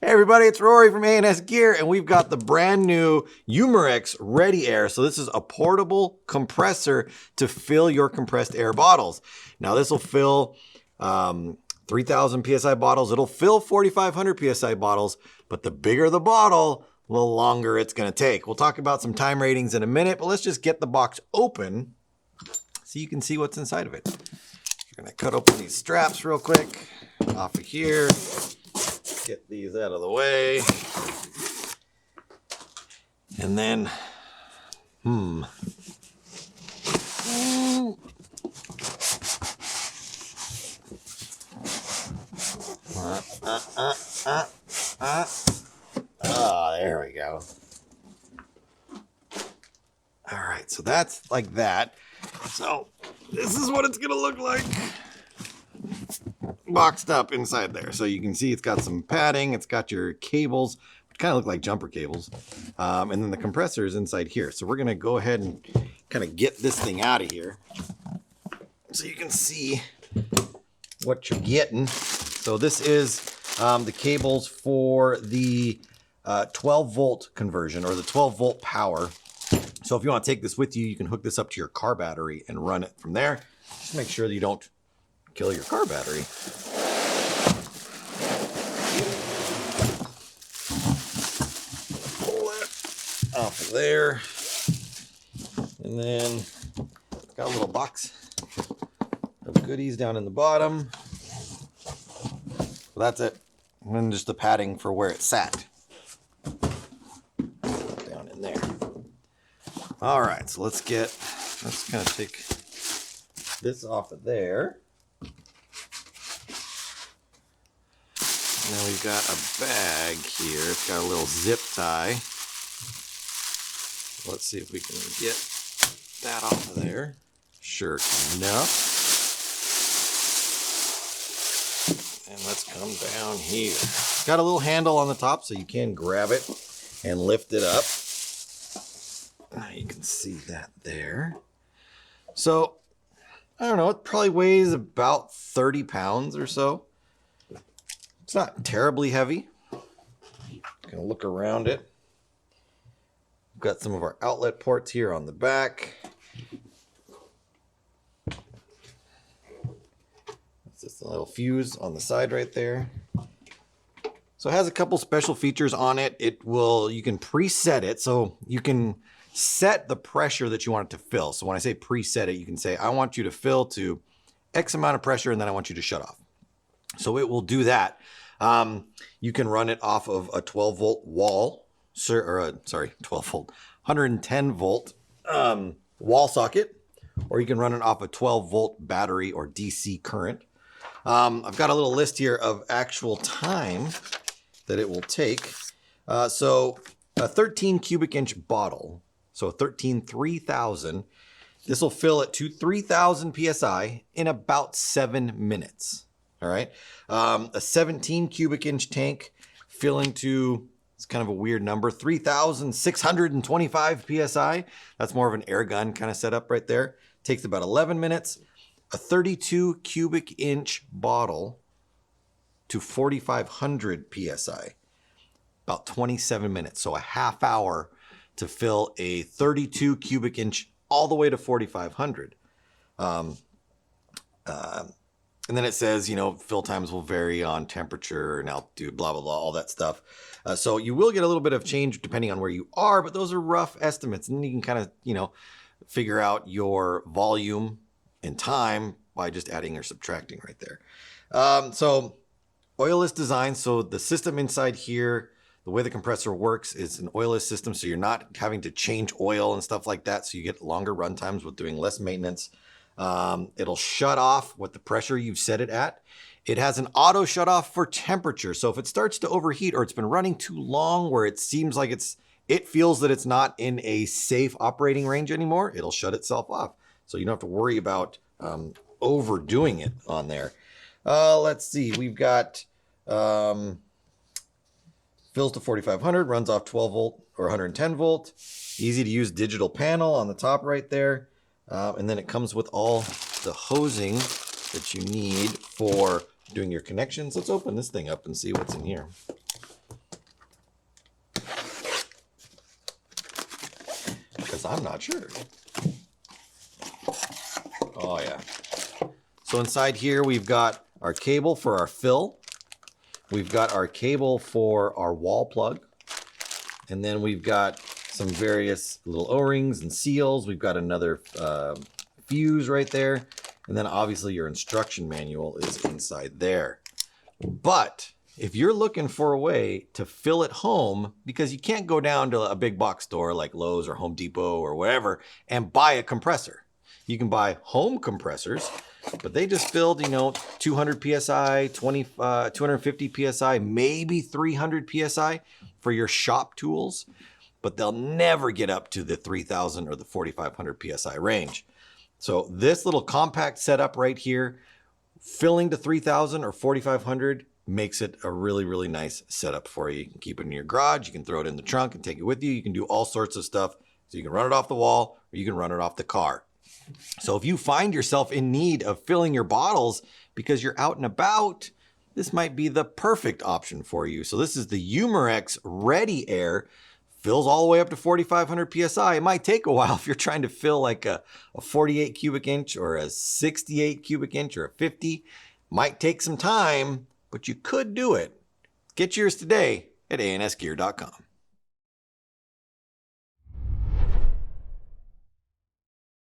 Hey everybody, it's Rory from A&S Gear, and we've got the brand new Umarex ReadyAir. So this is a portable compressor to fill your compressed air bottles. Now this will fill 3,000 PSI bottles. It'll fill 4,500 PSI bottles, but the bigger the bottle, the longer it's gonna take. We'll talk about some time ratings in a minute, but let's just get the box open so you can see what's inside of it. We're gonna cut open these straps real quick off of here. Get these out of the way. And then, there we go. All right, so that's like that. So this is what it's gonna look like boxed up inside there. So you can see it's got some padding, it's got your cables, which kind of look like jumper cables, and then the compressor is inside here. So we're gonna go ahead and kind of get this thing out of here so you can see what you're getting. So this is the cables for the 12 volt conversion, or the 12 volt power. So if you want to take this with you, you can hook this up to your car battery and run it from there. Just make sure that you don't kill your car battery. Pull that off of there. And then it's got a little box of goodies down in the bottom. So that's it. And then just the padding for where it sat. Down in there. All right, so let's kind of take this off of there. Now we've got a bag here. It's got a little zip tie. Let's see if we can get that off of there. Sure enough. And let's come down here. It's got a little handle on the top so you can grab it and lift it up. Now you can see that there. So, I don't know, it probably weighs about 30 pounds or so. It's not terribly heavy. Gonna look around it. We've got some of our outlet ports here on the back. That's just a little fuse on the side right there. So it has a couple special features on it. You can preset it, so you can set the pressure that you want it to fill. So when I say preset it, you can say, I want you to fill to X amount of pressure, and then I want you to shut off. So it will do that. You can run it off of a 12 volt wall, 12 volt, 110 volt wall socket, or you can run it off a 12 volt battery or DC current. I've got a little list here of actual time that it will take. So a 13 cubic inch bottle, so a 3000, this will fill it to 3,000 PSI in about 7 minutes. All right. A 17 cubic inch tank filling to, it's kind of a weird number, 3,625 PSI. That's more of an air gun kind of setup right there. Takes about 11 minutes. A 32 cubic inch bottle to 4,500 PSI. About 27 minutes. So a half hour to fill a 32 cubic inch all the way to 4,500. And then it says, fill times will vary on temperature and altitude, blah, blah, blah, all that stuff. So you will get a little bit of change depending on where you are, but those are rough estimates. And then you can kind of, figure out your volume and time by just adding or subtracting right there. So oilless design. So the system inside here, the way the compressor works is an oilless system. So you're not having to change oil and stuff like that. So you get longer run times with doing less maintenance. It'll shut off what the pressure you've set it at. It has an auto shut off for temperature. So if it starts to overheat or it's been running too long where it seems like it feels that it's not in a safe operating range anymore, it'll shut itself off. So you don't have to worry about overdoing it on there. Let's see, we've got fills to 4,500, runs off 12 volt or 110 volt. Easy to use digital panel on the top right there. And then it comes with all the hosing that you need for doing your connections. Let's open this thing up and see what's in here. is? I'm not sure. Oh yeah. So inside here we've got our cable for our fill. We've got our cable for our wall plug. And then we've got some various little O-rings and seals. We've got another fuse right there. And then obviously your instruction manual is inside there. But if you're looking for a way to fill it home, because you can't go down to a big box store like Lowe's or Home Depot or whatever and buy a compressor. You can buy home compressors, but they just filled, 200 PSI, 250 PSI, maybe 300 PSI for your shop tools, but they'll never get up to the 3,000 or the 4,500 PSI range. So this little compact setup right here, filling to 3,000 or 4,500 makes it a really, really nice setup for you. You can keep it in your garage. You can throw it in the trunk and take it with you. You can do all sorts of stuff. So you can run it off the wall or you can run it off the car. So if you find yourself in need of filling your bottles because you're out and about, this might be the perfect option for you. So this is the Umarex ReadyAir. Fills all the way up to 4,500 PSI. It might take a while if you're trying to fill like a 48 cubic inch or a 68 cubic inch or a 50. Might take some time, but you could do it. Get yours today at ansgear.com.